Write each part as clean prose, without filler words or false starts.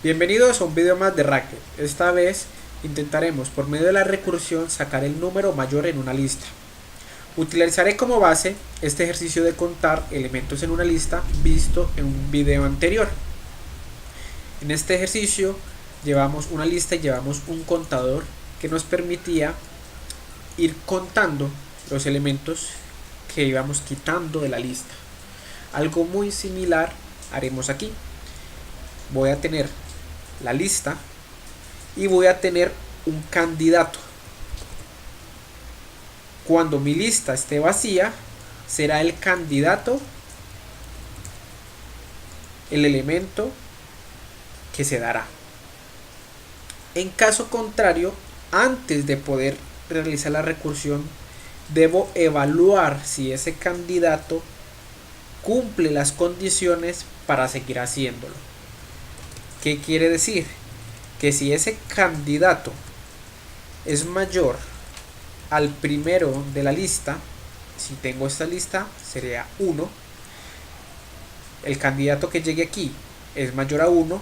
Bienvenidos a un video más de Racket. Esta vez intentaremos por medio de la recursión sacar el número mayor en una lista. Utilizaré como base este ejercicio de contar elementos en una lista visto en un video anterior. En este ejercicio llevamos una lista y llevamos un contador que nos permitía ir contando los elementos que íbamos quitando de la lista. Algo muy similar haremos aquí. Voy a tener la lista y voy a tener un candidato. Cuando mi lista esté vacía, será el candidato el elemento que se dará. En caso contrario, antes de poder realizar la recursión, debo evaluar si ese candidato cumple las condiciones para seguir haciéndolo. ¿Qué quiere decir? Que si ese candidato es mayor al primero de la lista, si tengo esta lista sería 1, el candidato que llegue aquí es mayor a 1,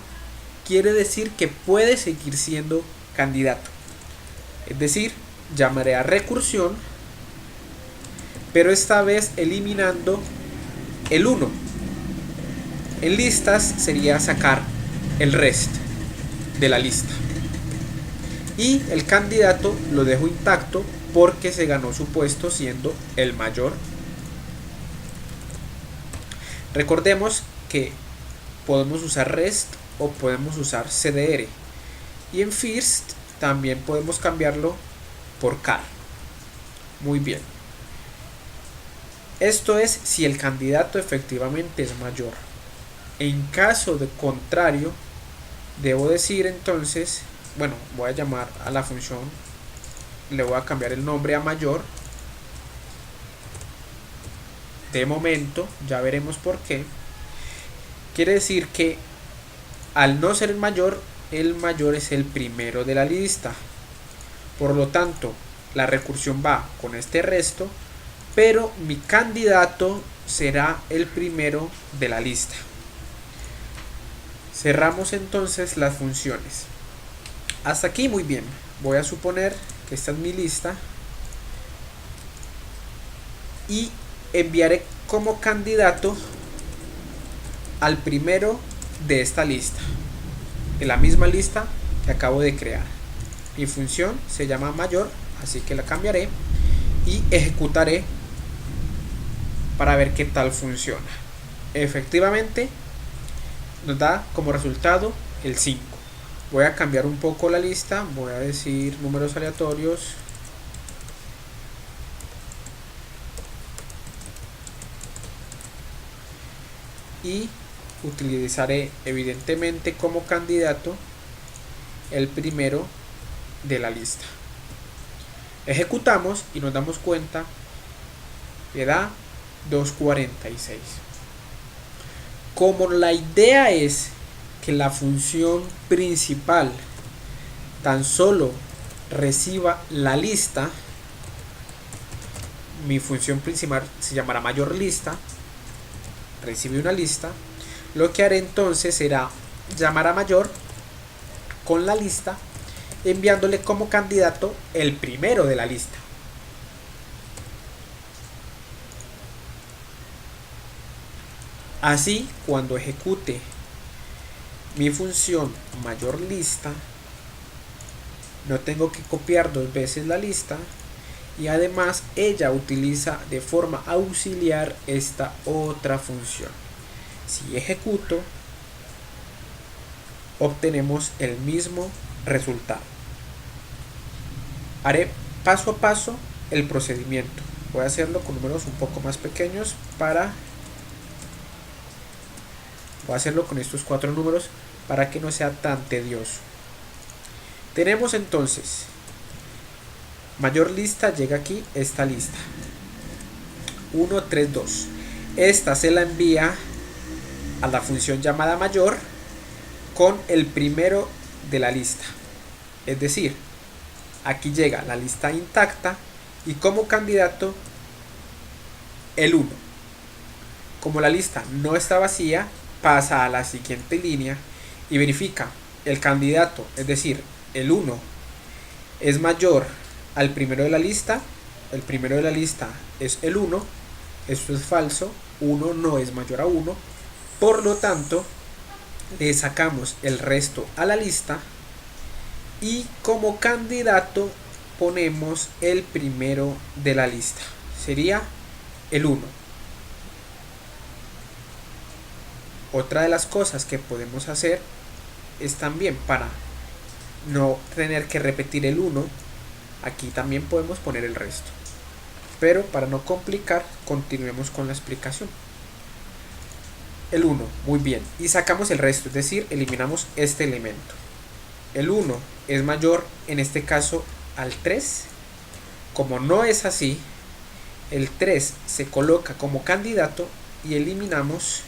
quiere decir que puede seguir siendo candidato. Es decir, llamaré a recursión, pero esta vez eliminando el 1. En listas sería sacar el rest de la lista. Y el candidato lo dejo intacto porque se ganó su puesto siendo el mayor. Recordemos que podemos usar rest o podemos usar cdr. Y en first también podemos cambiarlo por char. Muy bien. Esto es si el candidato efectivamente es mayor. En caso de contrario, debo decir entonces, bueno, voy a llamar a la función, le voy a cambiar el nombre a mayor. De momento, ya veremos por qué. Quiere decir que al no ser el mayor es el primero de la lista. Por lo tanto, la recursión va con este resto, pero mi candidato será el primero de la lista. Cerramos entonces las funciones. Hasta aquí muy bien. Voy a suponer que esta es mi lista y enviaré como candidato al primero de esta lista, en la misma lista que acabo de crear. Mi función se llama mayor, así que la cambiaré y ejecutaré para ver qué tal funciona. Efectivamente nos da como resultado el 5. Voy a cambiar un poco la lista, voy a decir números aleatorios. Y utilizaré evidentemente como candidato el primero de la lista. Ejecutamos y nos damos cuenta que da 246. Como la idea es que la función principal tan solo reciba la lista, mi función principal se llamará mayor lista, recibe una lista, lo que haré entonces será llamar a mayor con la lista, enviándole como candidato el primero de la lista. Así, cuando ejecute mi función mayor lista, no tengo que copiar dos veces la lista y además ella utiliza de forma auxiliar esta otra función. Si ejecuto, obtenemos el mismo resultado. Haré paso a paso el procedimiento. Voy a hacerlo con números un poco más pequeños voy a hacerlo con estos 4 números para que no sea tan tedioso. Tenemos entonces mayor lista, llega aquí esta lista 1, 3, 2. Esta se la envía a la función llamada mayor con el primero de la lista. Es decir, aquí llega la lista intacta y como candidato el 1. Como la lista no está vacía, pasa a la siguiente línea y verifica el candidato, es decir, el 1, es mayor al primero de la lista, el primero de la lista es el 1, esto es falso, 1 no es mayor a 1, por lo tanto le sacamos el resto a la lista y como candidato ponemos el primero de la lista, sería el 1. Otra de las cosas que podemos hacer es también, para no tener que repetir el 1, aquí también podemos poner el resto. Pero para no complicar, continuemos con la explicación. El 1, muy bien, y sacamos el resto, es decir, eliminamos este elemento. El 1 es mayor, en este caso, al 3. Como no es así, el 3 se coloca como candidato y eliminamos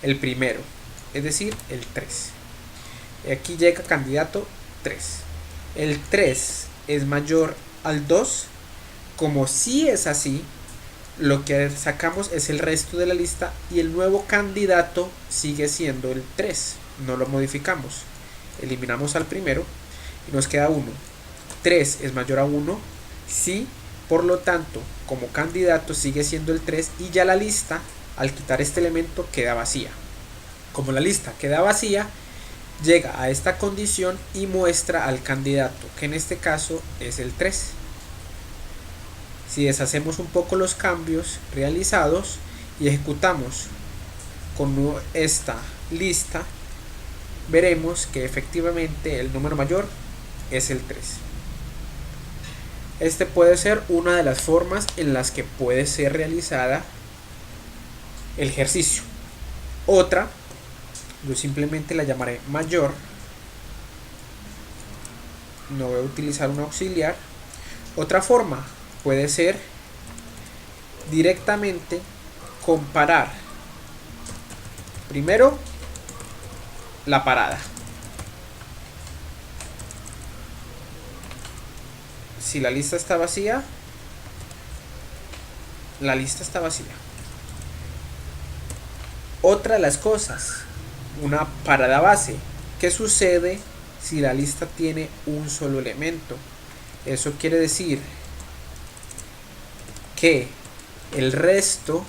el primero, es decir, el 3. Aquí llega candidato 3. El 3 es mayor al 2. Como si es así, lo que sacamos es el resto de la lista y el nuevo candidato sigue siendo el 3. No lo modificamos. Eliminamos al primero y nos queda 1. 3 es mayor a 1. Sí, por lo tanto, como candidato sigue siendo el 3 y ya la lista, al quitar este elemento, queda vacía. Como la lista queda vacía, llega a esta condición y muestra al candidato, que en este caso es el 3. Si deshacemos un poco los cambios realizados y ejecutamos con esta lista, veremos que efectivamente el número mayor es el 3. Este puede ser una de las formas en las que puede ser realizada el ejercicio. Otra, yo simplemente la llamaré mayor. No voy a utilizar un auxiliar. Otra forma puede ser directamente comparar primero la parada. Si la lista está vacía, la lista está vacía. Otra de las cosas, una parada base. ¿Qué sucede si la lista tiene un solo elemento? Eso quiere decir que el resto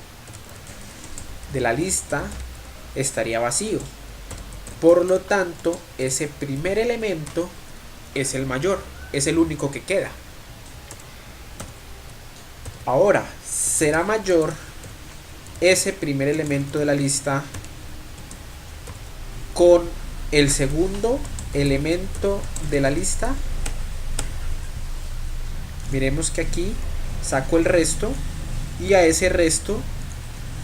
de la lista estaría vacío. Por lo tanto, ese primer elemento es el mayor, es el único que queda. Ahora, será mayor ese primer elemento de la lista con el segundo elemento de la lista. Miremos que aquí saco el resto y a ese resto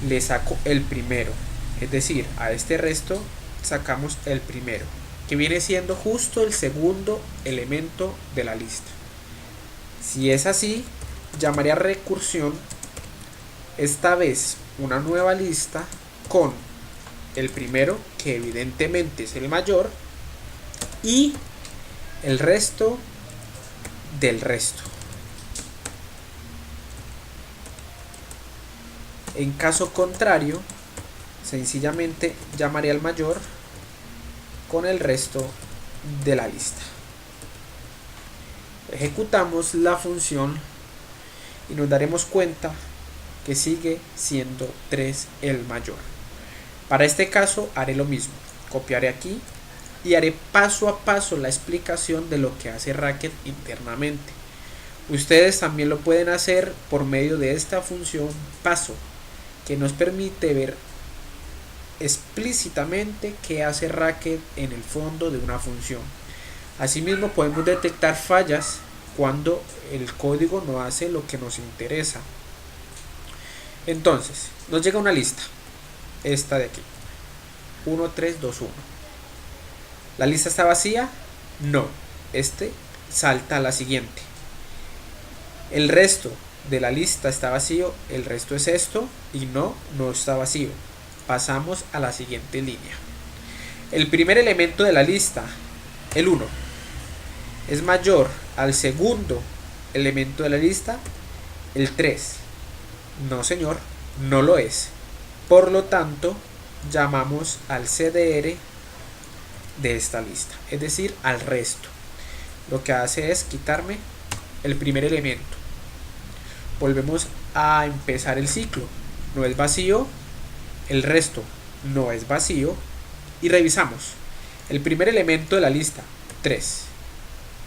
le saco el primero, es decir, a este resto sacamos el primero, que viene siendo justo el segundo elemento de la lista. Si es así, llamaría recursión esta vez una nueva lista con el primero, que evidentemente es el mayor, y el resto del resto. En caso contrario, sencillamente llamaría al mayor con el resto de la lista. Ejecutamos la función y nos daremos cuenta que sigue siendo 3 el mayor. Para este caso haré lo mismo. Copiaré aquí y haré paso a paso la explicación de lo que hace Racket internamente. Ustedes también lo pueden hacer por medio de esta función paso, que nos permite ver explícitamente qué hace Racket en el fondo de una función. Asimismo, podemos detectar fallas cuando el código no hace lo que nos interesa. Entonces, nos llega una lista, esta de aquí, 1, 3, 2, 1. ¿La lista está vacía? No, salta a la siguiente. El resto de la lista está vacío, el resto es esto, y no está vacío. Pasamos a la siguiente línea. El primer elemento de la lista, el 1, es mayor al segundo elemento de la lista, el 3. No, señor, no lo es. Por lo tanto, llamamos al CDR de esta lista, es decir, al resto. Lo que hace es quitarme el primer elemento. Volvemos a empezar el ciclo. No es vacío, el resto no es vacío y revisamos. El primer elemento de la lista, 3,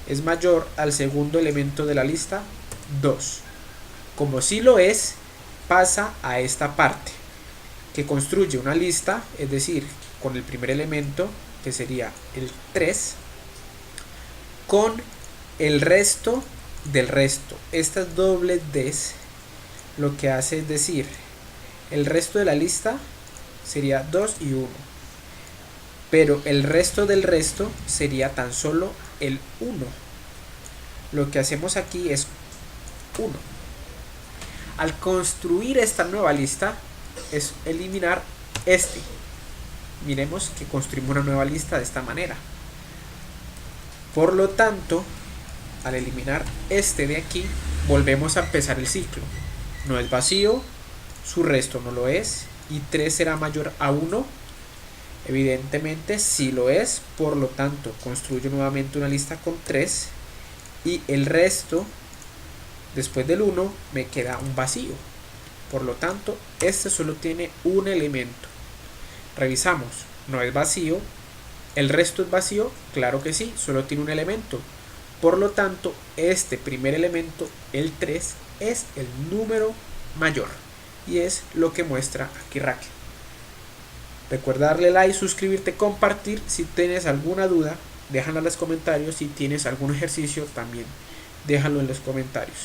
es mayor al segundo elemento de la lista, 2. Como si lo es, pasa a esta parte que construye una lista, es decir, con el primer elemento, que sería el 3, con el resto del resto. Estas dobles Ds lo que hace es decir, el resto de la lista sería 2 y 1, pero el resto del resto sería tan solo el 1. Lo que hacemos aquí es 1. Al construir esta nueva lista es eliminar este. Miremos que construimos una nueva lista de esta manera. Por lo tanto, al eliminar este de aquí, volvemos a empezar el ciclo. No es vacío, su resto no lo es, y 3 será mayor a 1. Evidentemente sí lo es, por lo tanto construyo nuevamente una lista con 3 y el resto, después del 1, me queda un vacío. Por lo tanto, este solo tiene un elemento. Revisamos, no es vacío. ¿El resto es vacío? Claro que sí, solo tiene un elemento. Por lo tanto, este primer elemento, el 3, es el número mayor. Y es lo que muestra aquí Raquel. Recuerda darle like, suscribirte, compartir. Si tienes alguna duda, déjala en los comentarios. Si tienes algún ejercicio, también déjalo en los comentarios.